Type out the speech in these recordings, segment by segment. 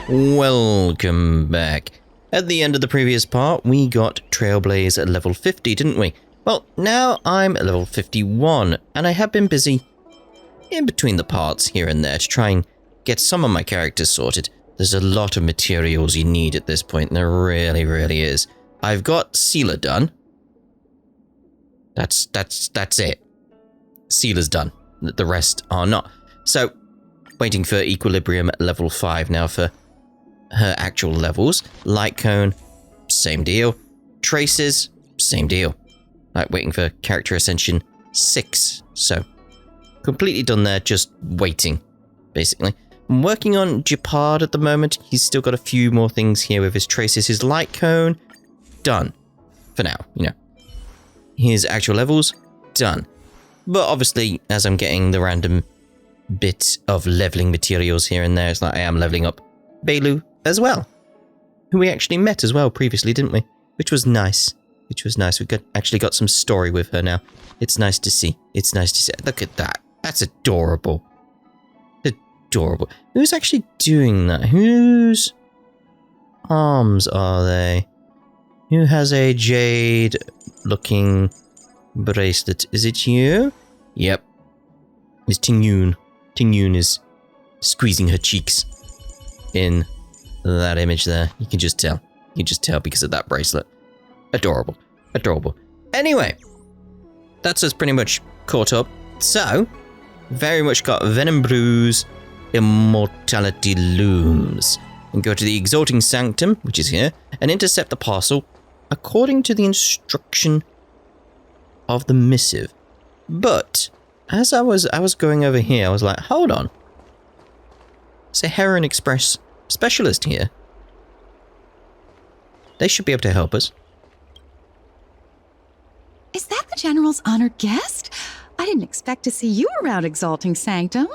Welcome back. At the end of the previous part, we got Trailblaze at level 50, didn't we? Well, now I'm at level 51, and I have been busy in between the parts here and there to try and get some of my characters sorted. There's a lot of materials you need at this point, and there really, really is. I've got Sealer done. That's it. Sealer's done. The rest are not. So, waiting for Equilibrium at level 5 now for her actual levels. Light Cone, same deal. Traces, same deal. Like waiting for Character Ascension 6. So, completely done there, just waiting, basically. I'm working on Japard at the moment. He's still got a few more things here with his Traces. His Light Cone, done. For now, you know. His actual levels, done. But obviously, as I'm getting the random bit of leveling materials here and there, it's like I am leveling up Bailu as well, who we actually met as well previously, didn't we? Which was nice. We actually got some story with her now. It's nice to see. Look at that. That's adorable. Adorable. Who's actually doing that? Whose arms are they? Who has a jade-looking bracelet? Is it you? Yep. It's Tingyun. Tingyun is squeezing her cheeks in that image there. You can just tell. You can just tell because of that bracelet. Adorable. Adorable. Anyway, that's us pretty much caught up. So, very much got Venom Brews, Immortality Looms. And go to the Exalting Sanctum, which is here, and intercept the parcel according to the instruction of the missive. But as I was going over here, I was like, hold on. It's a Heron Express specialist here. They should be able to help us. Is that the General's honored guest? I didn't expect to see you around Exalting Sanctum.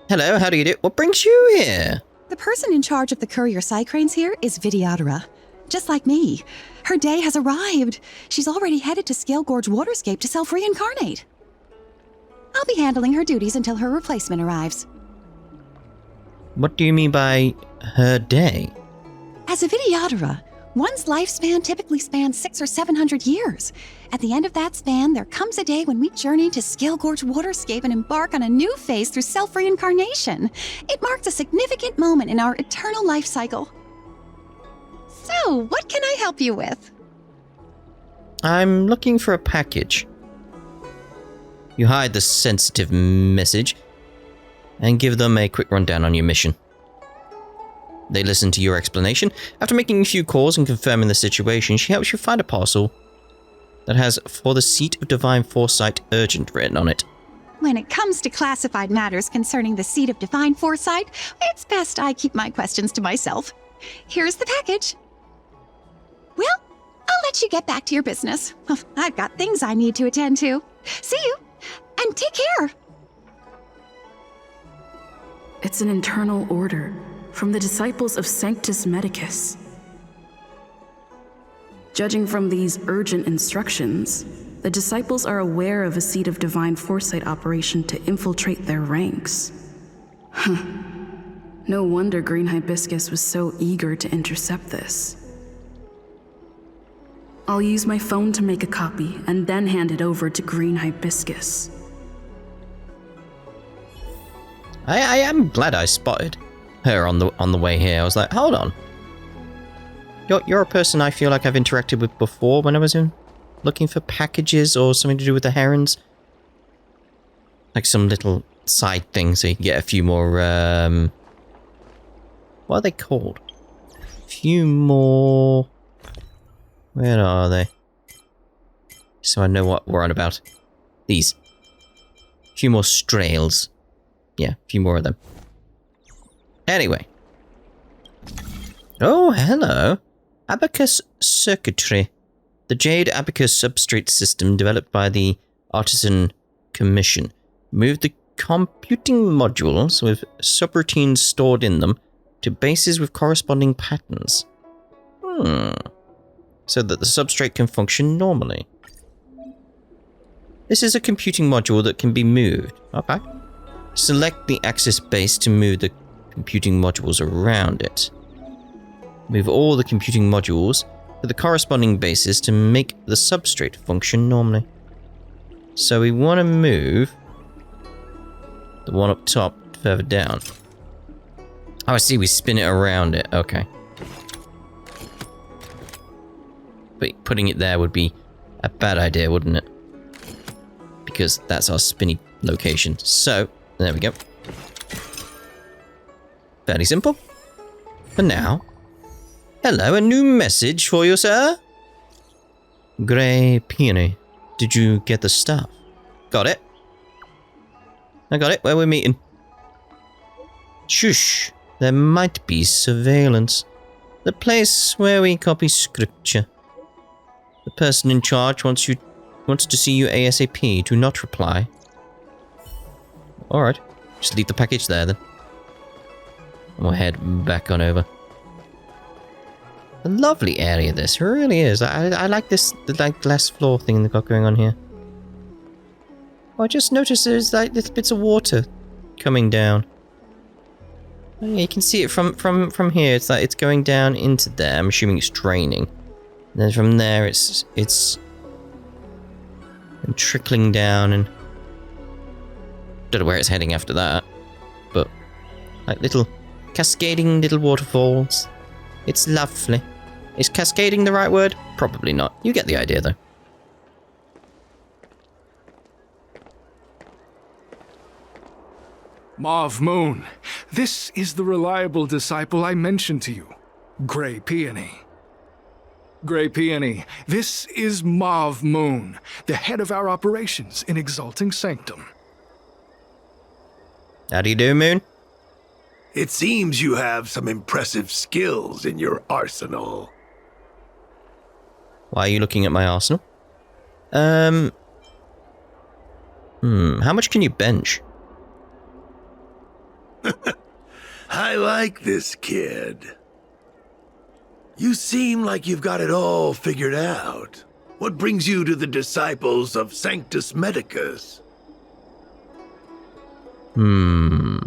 Hello, how do you do? What brings you here? The person in charge of the courier Psycranes here is Vidyadhara. Just like me. Her day has arrived. She's already headed to Scale Gorge Waterscape to self-reincarnate. I'll be handling her duties until her replacement arrives. What do you mean by her day? As a Vidyadhara, one's lifespan typically spans 600 or 700 years. At the end of that span, there comes a day when we journey to Scale Gorge Waterscape and embark on a new phase through self-reincarnation. It marks a significant moment in our eternal life cycle. So, what can I help you with? I'm looking for a package. You hide the sensitive message and give them a quick rundown on your mission. They listen to your explanation. After making a few calls and confirming the situation, she helps you find a parcel that has "For the Seat of Divine Foresight Urgent" written on it. When it comes to classified matters concerning the Seat of Divine Foresight, it's best I keep my questions to myself. Here's the package. Well, I'll let you get back to your business. I've got things I need to attend to. See you, and take care. It's an internal order from the disciples of Sanctus Medicus. Judging from these urgent instructions, the disciples are aware of a Seat of Divine Foresight operation to infiltrate their ranks. No wonder Green Hibiscus was so eager to intercept this. I'll use my phone to make a copy and then hand it over to Green Hibiscus. I am glad I spotted her on the way here. I was like, hold on. You're a person I feel like I've interacted with before when I was looking for packages or something to do with the herons. Like some little side thing so you can get a few more, what are they called? A few more... Where are they? So I know what we're on about. These. A few more strails. Yeah, a few more of them. Anyway. Oh, hello. Abacus Circuitry. The Jade Abacus substrate system developed by the Artisan Commission. Move the computing modules with subroutines stored in them to bases with corresponding patterns. So that the substrate can function normally. This is a computing module that can be moved. Okay. Select the axis base to move the computing modules around it. Move all the computing modules to the corresponding bases to make the substrate function normally. So we want to move the one up top further down. Oh, I see, we spin it around it. Okay. But putting it there would be a bad idea, wouldn't it? Because that's our spinny location. So, there we go. Fairly simple. For now. Hello, a new message for you, sir. Grey Peony. Did you get the stuff? Got it. I got it. Where we're meeting. Shush. There might be surveillance. The place where we copy scripture. The person in charge wants to see you ASAP. Do not reply. Alright. Just leave the package there then. We'll head back on over. A lovely area this, it really is. I like this, the like glass floor thing they've got going on here. Oh, I just noticed there's like little bits of water coming down. Oh, yeah, you can see it from here. It's like it's going down into there. I'm assuming it's draining. And then from there, it's trickling down, and don't know where it's heading after that. But like little cascading little waterfalls. It's lovely. Is cascading the right word? Probably not. You get the idea, though. Mauve Moon, this is the reliable disciple I mentioned to you, Grey Peony. Grey Peony, this is Mauve Moon, the head of our operations in Exalting Sanctum. How do you do, Moon? It seems you have some impressive skills in your arsenal. Why are you looking at my arsenal? How much can you bench? I like this kid. You seem like you've got it all figured out. What brings you to the disciples of Sanctus Medicus? I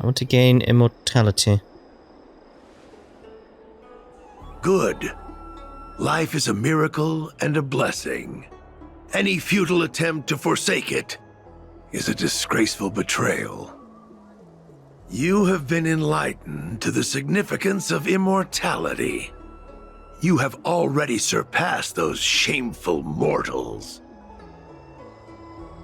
want to gain immortality. Good. Life is a miracle and a blessing. Any futile attempt to forsake it is a disgraceful betrayal. You have been enlightened to the significance of immortality. You have already surpassed those shameful mortals.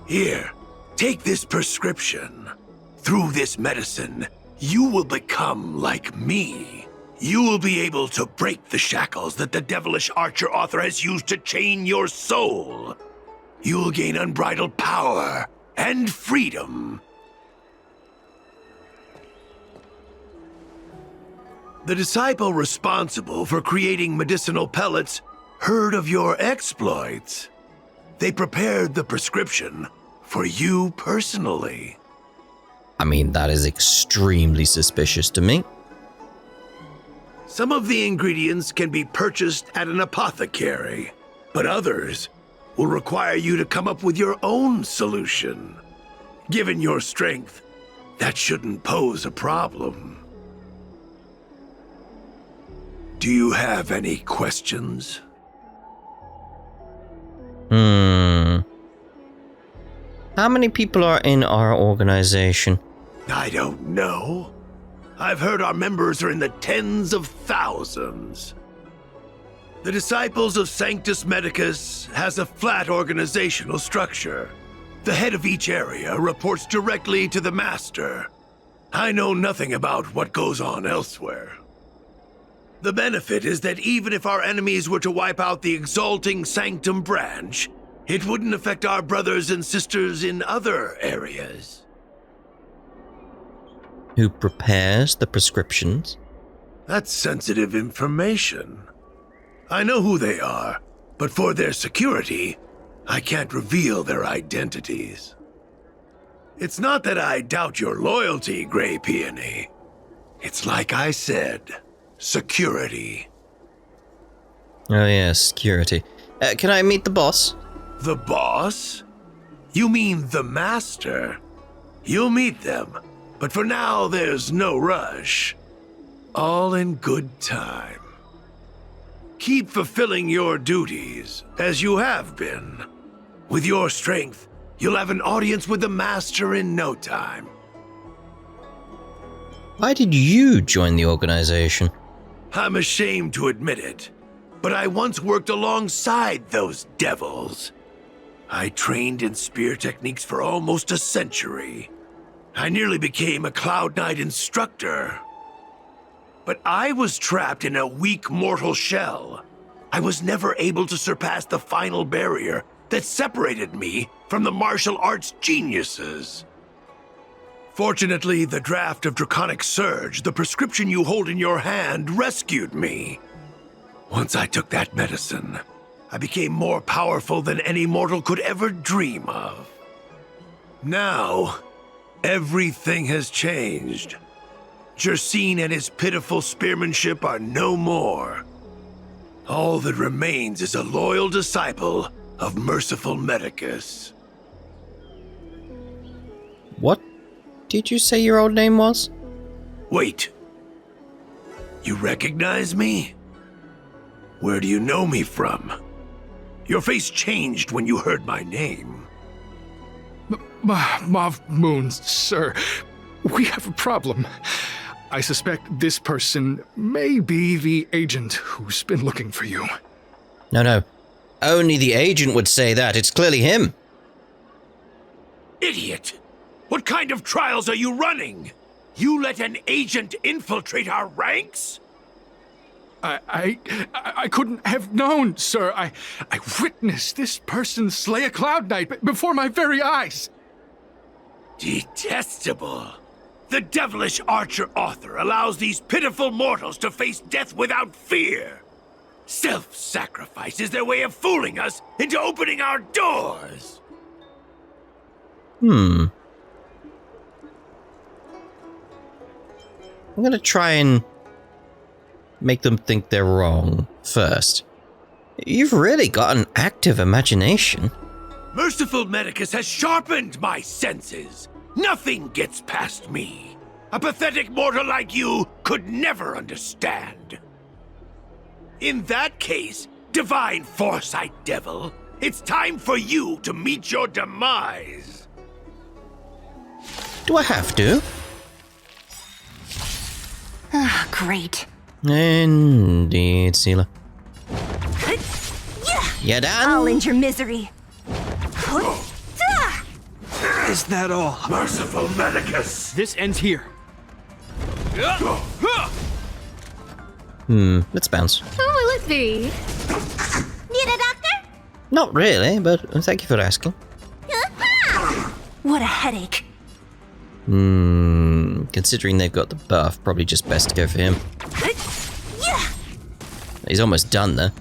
Here, take this prescription. Through this medicine, you will become like me. You will be able to break the shackles that the devilish archer author has used to chain your soul. You will gain unbridled power and freedom. The disciple responsible for creating medicinal pellets heard of your exploits. They prepared the prescription for you personally. I mean, that is extremely suspicious to me. Some of the ingredients can be purchased at an apothecary, but others will require you to come up with your own solution. Given your strength, that shouldn't pose a problem. Do you have any questions? How many people are in our organization? I don't know. I've heard our members are in the tens of thousands. The Disciples of Sanctus Medicus has a flat organizational structure. The head of each area reports directly to the Master. I know nothing about what goes on elsewhere. The benefit is that even if our enemies were to wipe out the Exalting Sanctum branch, it wouldn't affect our brothers and sisters in other areas. Who prepares the prescriptions? That's sensitive information. I know who they are, but for their security, I can't reveal their identities. It's not that I doubt your loyalty, Grey Peony. It's like I said, security. Oh yeah, security. Can I meet the boss? The boss? You mean the Master? You'll meet them, but for now there's no rush. All in good time. Keep fulfilling your duties, as you have been. With your strength, you'll have an audience with the Master in no time. Why did you join the organization? I'm ashamed to admit it, but I once worked alongside those devils. I trained in spear techniques for almost a century. I nearly became a Cloud Knight instructor. But I was trapped in a weak mortal shell. I was never able to surpass the final barrier that separated me from the martial arts geniuses. Fortunately, the draft of Draconic Surge, the prescription you hold in your hand, rescued me. Once I took that medicine, I became more powerful than any mortal could ever dream of. Now, everything has changed. Jersine and his pitiful spearmanship are no more. All that remains is a loyal disciple of merciful Medicus. What did you say your old name was? Wait. You recognize me? Where do you know me from? Your face changed when you heard my name. Mauve Moon, sir. We have a problem. I suspect this person may be the agent who's been looking for you. No. Only the agent would say that. It's clearly him. Idiot! What kind of trials are you running? You let an agent infiltrate our ranks? I couldn't have known, sir. I witnessed this person slay a Cloud Knight before my very eyes. Detestable. The devilish archer author allows these pitiful mortals to face death without fear. Self-sacrifice is their way of fooling us into opening our doors. I'm gonna try and make them think they're wrong first. You've really got an active imagination. Merciful Medicus has sharpened my senses. Nothing gets past me. A pathetic mortal like you could never understand. In that case, divine Foresight devil, it's time for you to meet your demise. Do I have to? Ah, great. Indeed, Seela. Yeah, Dan? I'll end your misery. Is that all? Merciful Medicus. This ends here. Let's bounce. Who will it be? Need a doctor? Not really, but thank you for asking. What a headache. Considering they've got the buff, probably just best to go for him. He's almost done there.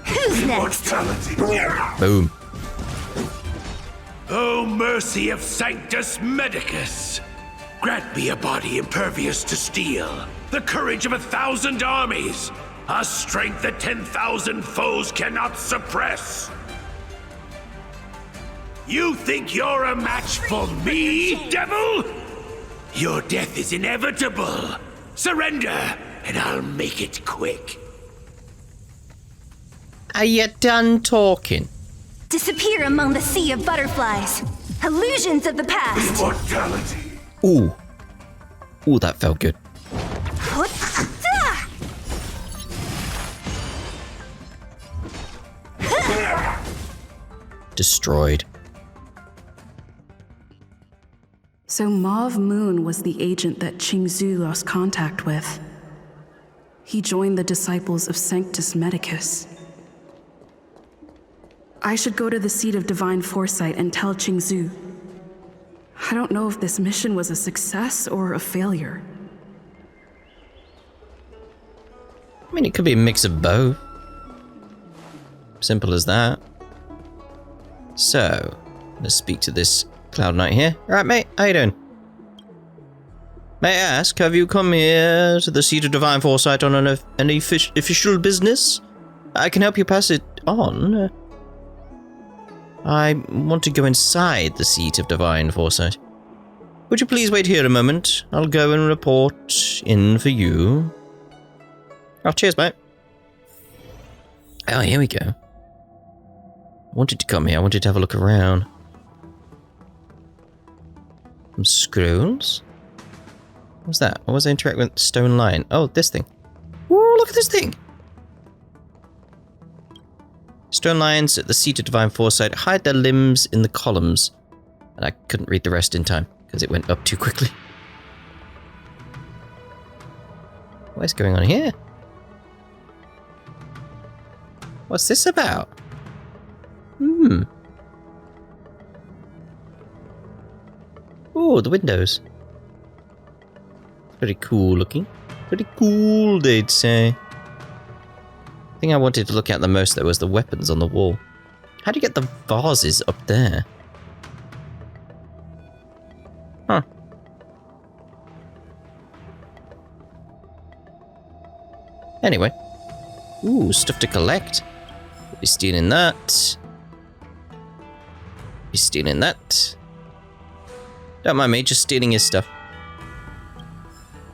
Who's next? Boom. Oh, mercy of Sanctus Medicus! Grant me a body impervious to steel, the courage of 1,000 armies, a strength that 10,000 foes cannot suppress. You think you're a match for me, devil? Your death is inevitable. Surrender, and I'll make it quick. Are you done talking? Disappear among the sea of butterflies. Illusions of the past. Immortality. Ooh, that felt good. Destroyed. So Mauve Moon was the agent that Qingzu lost contact with. He joined the disciples of Sanctus Medicus. I should go to the seat of divine foresight and tell Qingzu. I don't know if this mission was a success or a failure. I mean, it could be a mix of both. Simple as that. So, let's speak to this Cloud Knight here. Alright, mate, how you doing? May I ask, have you come here to the seat of divine foresight on any official business? I can help you pass it on. I want to go inside the seat of divine foresight. Would you please wait here a moment? I'll go and report in for you. Oh, cheers, mate. Oh, here we go. I wanted to come here. I wanted to have a look around. Some scrolls? What's that? What was I interacting with? Stone lion. Oh, this thing. Ooh, look at this thing. Stone lions at the seat of divine foresight hide their limbs in the columns. And I couldn't read the rest in time because it went up too quickly. What is going on here? What's this about? Oh, the windows. Pretty cool looking. Pretty cool, they'd say. The thing I wanted to look at the most, though, was the weapons on the wall. How do you get the vases up there? Huh. Anyway. Ooh, stuff to collect. Be stealing that. Be stealing that. Don't mind me, just stealing his stuff.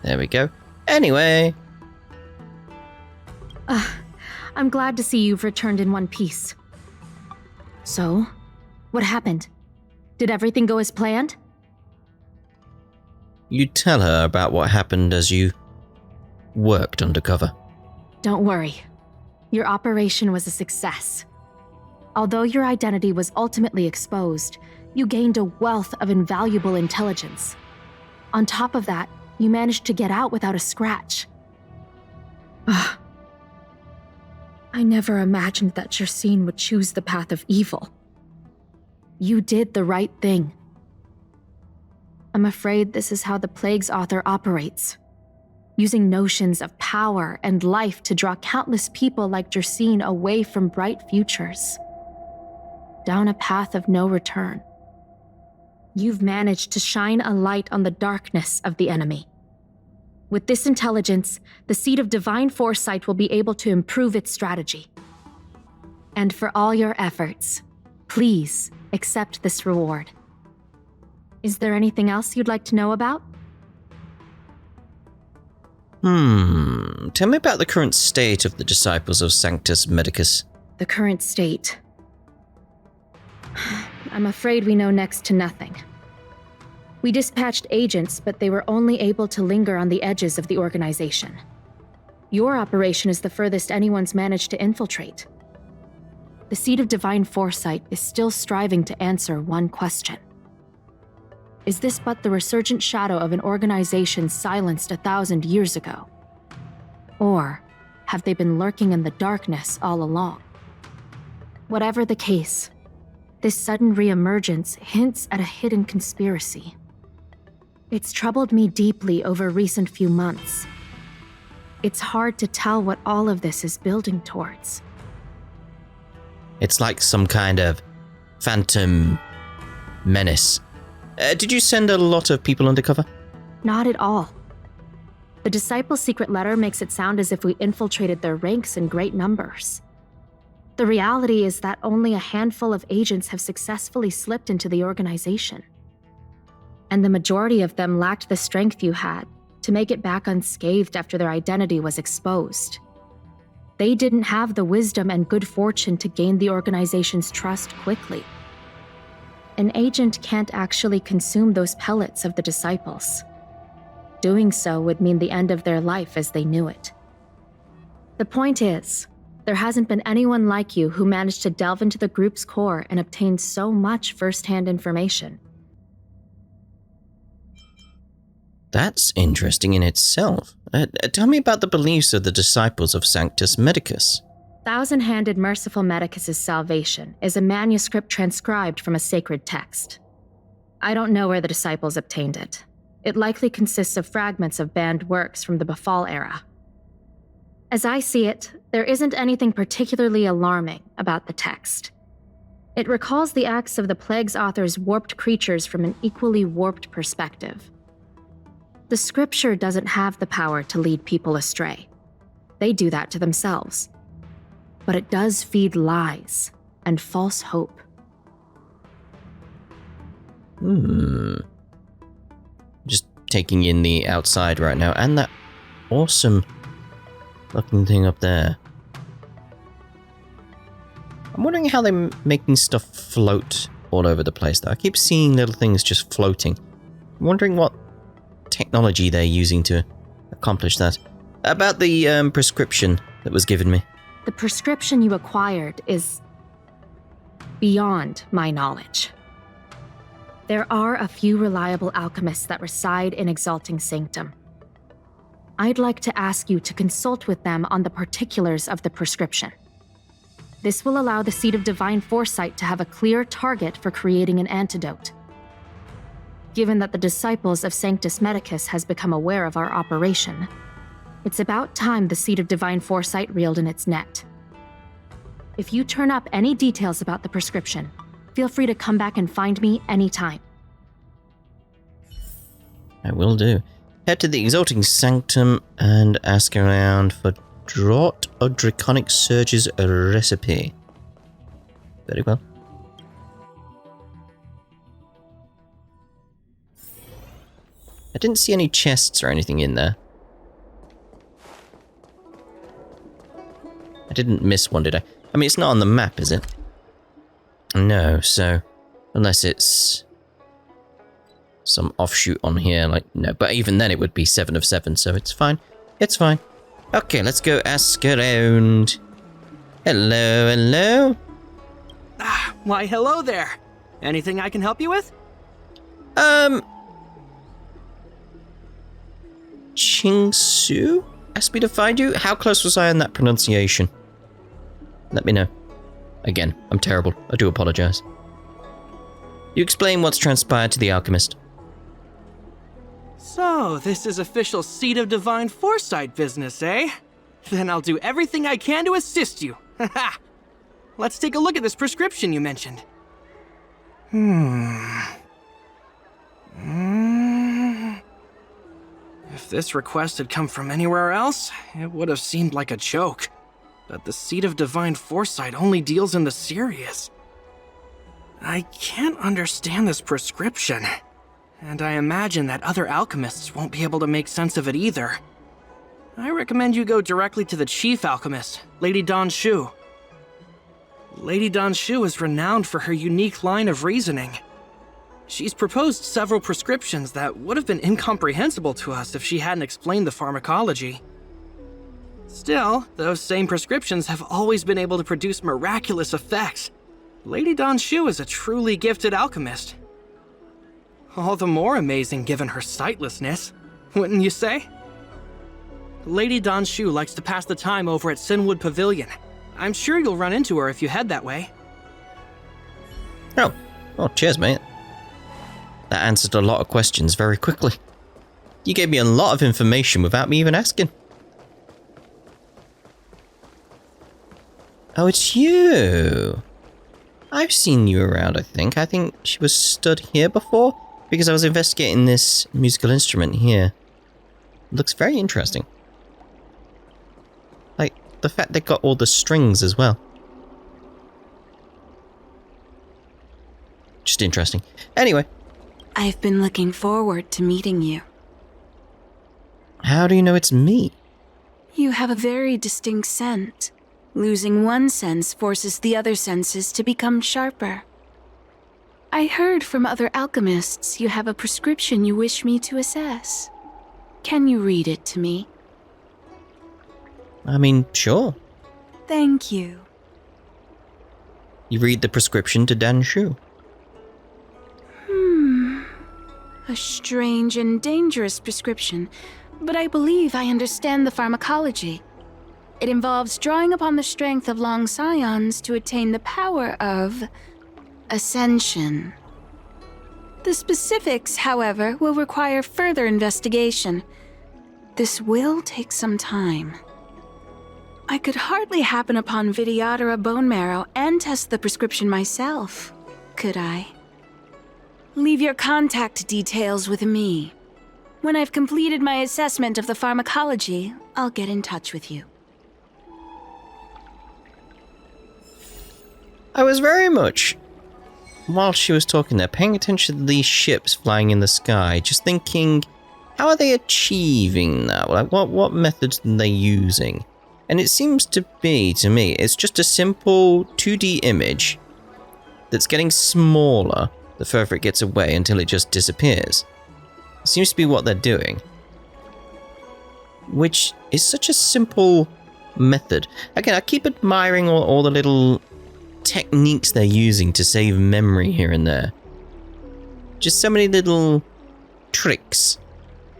There we go. Anyway. I'm glad to see you've returned in one piece. So, what happened? Did everything go as planned? You tell her about what happened as you worked undercover. Don't worry. Your operation was a success. Although your identity was ultimately exposed, you gained a wealth of invaluable intelligence. On top of that, you managed to get out without a scratch. I never imagined that Jersine would choose the path of evil. You did the right thing. I'm afraid this is how the Plague's author operates, using notions of power and life to draw countless people like Jersine away from bright futures, down a path of no return. You've managed to shine a light on the darkness of the enemy. With this intelligence, the seat of divine foresight will be able to improve its strategy. And for all your efforts, please accept this reward. Is there anything else you'd like to know about? Tell me about the current state of the disciples of Sanctus Medicus. The current state. I'm afraid we know next to nothing. We dispatched agents, but they were only able to linger on the edges of the organization. Your operation is the furthest anyone's managed to infiltrate. The seat of divine foresight is still striving to answer one question. Is this but the resurgent shadow of an organization silenced 1,000 years ago? Or have they been lurking in the darkness all along? Whatever the case, this sudden reemergence hints at a hidden conspiracy. It's troubled me deeply over recent few months. It's hard to tell what all of this is building towards. It's like some kind of phantom menace. Did you send a lot of people undercover? Not at all. The Disciples' secret letter makes it sound as if we infiltrated their ranks in great numbers. The reality is that only a handful of agents have successfully slipped into the organization. And the majority of them lacked the strength you had to make it back unscathed after their identity was exposed. They didn't have the wisdom and good fortune to gain the organization's trust quickly. An agent can't actually consume those pellets of the Disciples. Doing so would mean the end of their life as they knew it. The point is, there hasn't been anyone like you who managed to delve into the group's core and obtain so much first-hand information. That's interesting in itself. Tell me about the beliefs of the disciples of Sanctus Medicus. Thousand-handed Merciful Medicus's salvation is a manuscript transcribed from a sacred text. I don't know where the disciples obtained it. It likely consists of fragments of banned works from the Befall era. As I see it, there isn't anything particularly alarming about the text. It recalls the acts of the Plague's author's warped creatures from an equally warped perspective. The scripture doesn't have the power to lead people astray. They do that to themselves. But it does feed lies and false hope. Just taking in the outside right now, and that awesome looking thing up there. I'm wondering how they're making stuff float all over the place, though. I keep seeing little things just floating. I'm wondering what technology they're using to accomplish that. About the prescription that was given me. The prescription you acquired is beyond my knowledge. There are a few reliable alchemists that reside in Exalting Sanctum. I'd like to ask you to consult with them on the particulars of the prescription. This will allow the Seed of Divine Foresight to have a clear target for creating an antidote. Given that the disciples of Sanctus Medicus has become aware of our operation, it's about time the Seed of Divine Foresight reeled in its net. If you turn up any details about the prescription, feel free to come back and find me anytime. I will do. Head to the Exalting Sanctum and ask around for Draught or Draconic Surge's recipe. Very well. I didn't see any chests or anything in there. I didn't miss one, did I? I mean, it's not on the map, is it? No, so... Unless it's... some offshoot on here, like, no. But even then it would be 7 of 7, so it's fine. It's fine. Okay, let's go ask around. Hello, hello? Why, hello there. Anything I can help you with? Qingzu asked me to find you? How close was I on that pronunciation? Let me know. Again, I'm terrible. I do apologize. You explain what's transpired to the alchemist. So, this is official Seed of Divine Foresight business, eh? Then I'll do everything I can to assist you. Haha. Let's take a look at this prescription you mentioned. If this request had come from anywhere else, it would have seemed like a joke. But the Seed of Divine Foresight only deals in the serious. I can't understand this prescription, and I imagine that other alchemists won't be able to make sense of it either. I recommend you go directly to the chief alchemist, Lady Dan Shu. Lady Dan Shu is renowned for her unique line of reasoning. She's proposed several prescriptions that would have been incomprehensible to us if she hadn't explained the pharmacology. Still, those same prescriptions have always been able to produce miraculous effects. Lady Dan Shu is a truly gifted alchemist. All the more amazing given her sightlessness, wouldn't you say? Lady Dan Shu likes to pass the time over at Sinwood Pavilion. I'm sure you'll run into her if you head that way. Oh, cheers, mate. That answered a lot of questions very quickly. You gave me a lot of information without me even asking. Oh, it's you. I've seen you around, I think. I think she was stood here before because I was investigating this musical instrument here. It looks very interesting. Like, the fact they got all the strings as well. Just interesting. Anyway. I've been looking forward to meeting you. How do you know it's me? You have a very distinct scent. Losing one sense forces the other senses to become sharper. I heard from other alchemists you have a prescription you wish me to assess. Can you read it to me? I mean, sure. Thank you. You read the prescription to Dan Shu. A strange and dangerous prescription, but I believe I understand the pharmacology. It involves drawing upon the strength of long scions to attain the power of ascension. The specifics, however, will require further investigation. This will take some time. I could hardly happen upon Vidyadhara bone marrow and test the prescription myself, could I? Leave your contact details with me. When I've completed my assessment of the pharmacology, I'll get in touch with you. I was very much while she was talking there, paying attention to these ships flying in the sky, just thinking, how are they achieving that? Like, what methods are they using? And it seems to be, to me, it's just a simple 2D image that's getting smaller the further it gets away until it just disappears. It seems to be what they're doing. Which is such a simple method. Again, I keep admiring all the little techniques they're using to save memory here and there. Just so many little tricks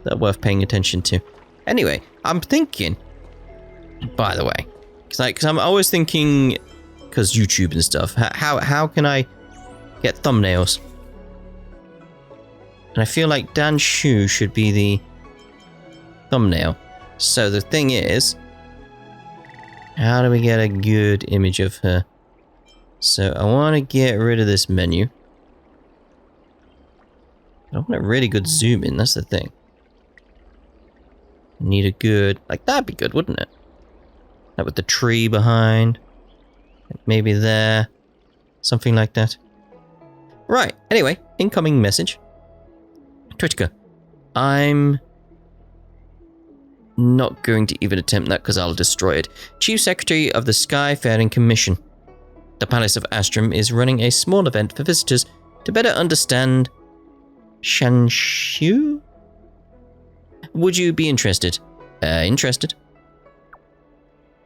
that are worth paying attention to. Anyway, I'm thinking, by the way, because I'm always thinking, because YouTube and stuff, how can I get thumbnails? And I feel like Dan Shu should be the thumbnail. So the thing is, how do we get a good image of her? So I want to get rid of this menu. I want a really good zoom in, that's the thing. Need a good, like that'd be good, wouldn't it? Like with the tree behind. Maybe there. Something like that. Right, anyway, incoming message. Twitchka, I'm not going to even attempt that because I'll destroy it. Chief Secretary of the Skyfaring Commission. The Palace of Astrum is running a small event for visitors to better understand Shanshu? Would you be interested? Interested?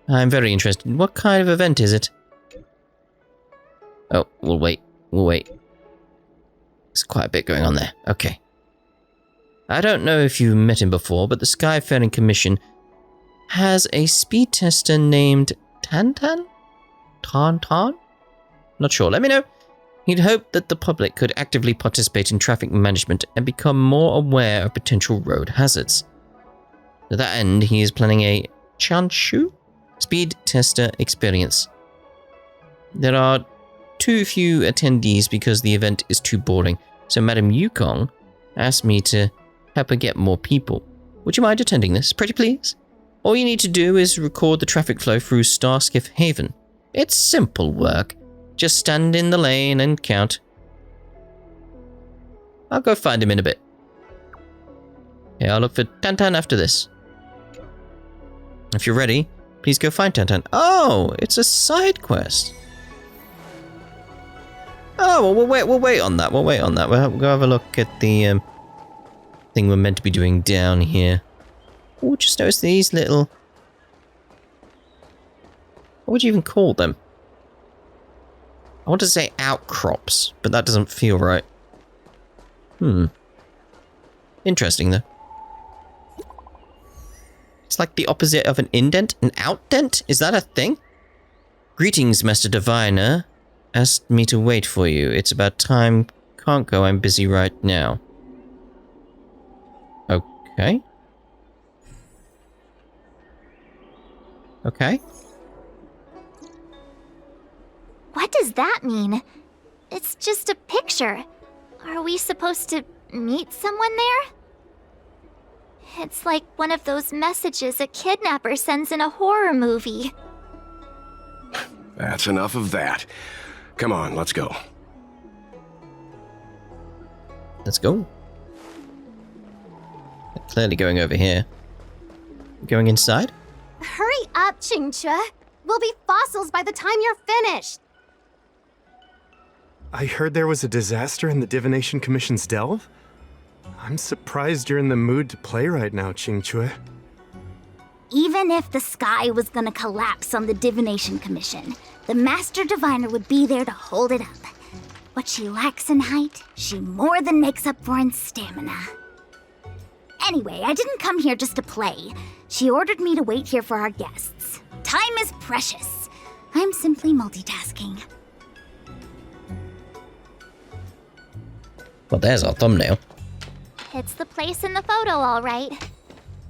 I'm very interested. What kind of event is it? Oh, we'll wait. There's quite a bit going on there. Okay. I don't know if you've met him before, but the Skyfaring Commission has a speed tester named Tantan? Tantan? Not sure, let me know. He'd hoped that the public could actively participate in traffic management and become more aware of potential road hazards. To that end, he is planning a Chanshu speed tester experience. There are too few attendees because the event is too boring, so Madam Yukong asked me to help her get more people. Would you mind attending this, pretty please? All you need to do is record the traffic flow through Starskiff Haven. It's simple work. Just stand in the lane and count. I'll go find him in a bit. Yeah, I'll look for Tantan after this. If you're ready, please go find Tantan. Oh, it's a side quest. Oh, well, we'll wait on that. We'll go have a look at the thing we're meant to be doing down here. Oh, just notice these little... What would you even call them? I want to say outcrops, but that doesn't feel right. Interesting, though. It's like the opposite of an indent. An outdent? Is that a thing? Greetings, Master Diviner. Asked me to wait for you. It's about time. Can't go, I'm busy right now. Okay. Okay. What does that mean? It's just a picture. Are we supposed to meet someone there? It's like one of those messages a kidnapper sends in a horror movie. That's enough of that. Come on, let's go. Let's go. They're clearly going over here. Going inside? Hurry up, Qingque. We'll be fossils by the time you're finished. I heard there was a disaster in the Divination Commission's delve? I'm surprised you're in the mood to play right now, Qingque. Even if the sky was gonna collapse on the Divination Commission, the Master Diviner would be there to hold it up. What she lacks in height, she more than makes up for in stamina. Anyway, I didn't come here just to play. She ordered me to wait here for our guests. Time is precious. I'm simply multitasking. Well, there's our thumbnail. It's the place in the photo, all right.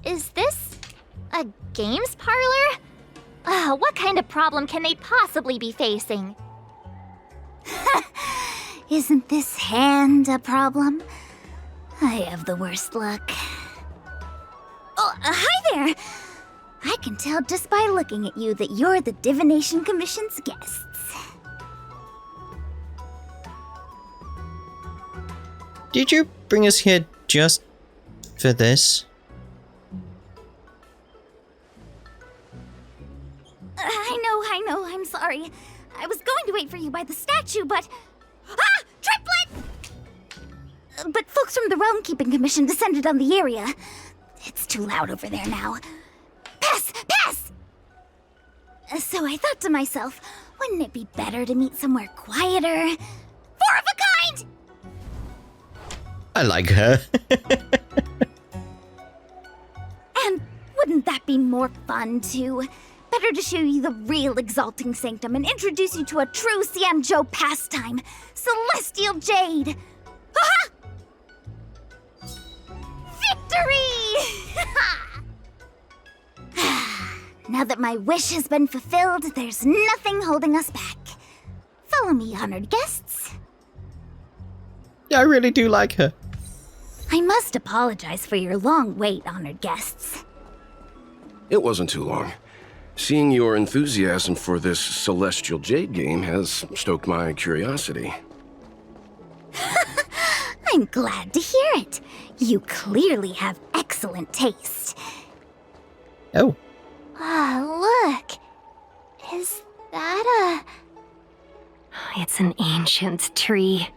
Is this a games parlor? What kind of problem can they possibly be facing? Isn't this hand a problem? I have the worst luck. Oh, hi there! I can tell just by looking at you that you're the Divination Commission's guests. Did you bring us here just for this? I know, I'm sorry. I was going to wait for you by the statue, but... Ah! Triplet! But folks from the Realm Keeping Commission descended on the area. It's too loud over there now. Pass! Pass! So I thought to myself, wouldn't it be better to meet somewhere quieter? Four of a kind! I like her. And wouldn't that be more fun, too? Better to show you the real Exalting Sanctum and introduce you to a true Xianzhou pastime, Celestial Jade! Aha! Victory! Now that my wish has been fulfilled, there's nothing holding us back. Follow me, honored guests. Yeah, I really do like her. I must apologize for your long wait, honored guests. It wasn't too long. Seeing your enthusiasm for this Celestial Jade game has stoked my curiosity. I'm glad to hear it. You clearly have excellent taste. Oh. Ah, look. Is that a... It's an ancient tree.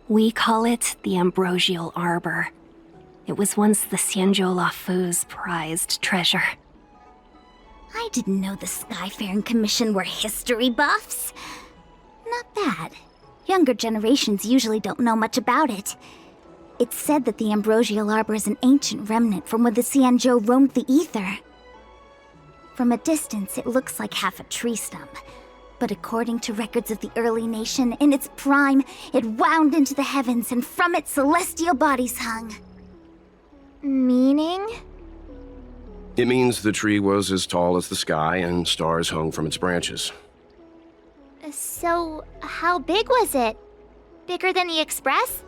We call it the Ambrosial Arbor. It was once the Xianzhou Lafu's prized treasure. I didn't know the Skyfaring Commission were history buffs. Not bad. Younger generations usually don't know much about it. It's said that the Ambrosial Arbor is an ancient remnant from when the Xianzhou roamed the ether. From a distance, it looks like half a tree stump. But according to records of the early nation, in its prime, it wound into the heavens and from it celestial bodies hung. Meaning? It means the tree was as tall as the sky and stars hung from its branches. So, how big was it? Bigger than the Express?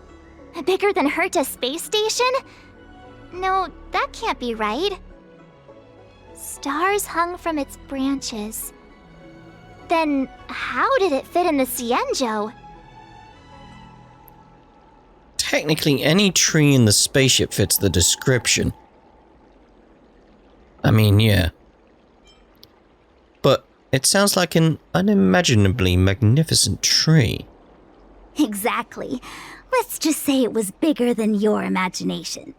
Bigger than Herta Space Station? No, that can't be right. Stars hung from its branches. Then, how did it fit in the Xianzhou? Technically, any tree in the spaceship fits the description. I mean, yeah. But it sounds like an unimaginably magnificent tree. Exactly. Let's just say it was bigger than your imagination.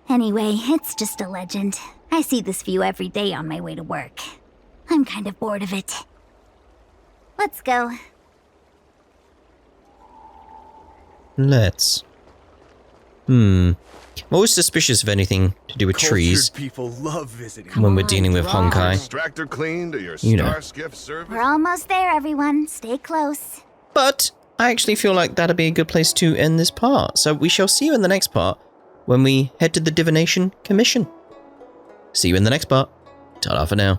Anyway, it's just a legend. I see this view every day on my way to work. I'm kind of bored of it. Let's go. Let's. I'm always suspicious of anything to do with trees people love visiting. when we're dealing with Honkai. Extractor clean to your You know. star skiff service. We're almost there, everyone. Stay close. But I actually feel like that'd be a good place to end this part. So we shall see you in the next part when we head to the Divination Commission. See you in the next part. Ta-da for now.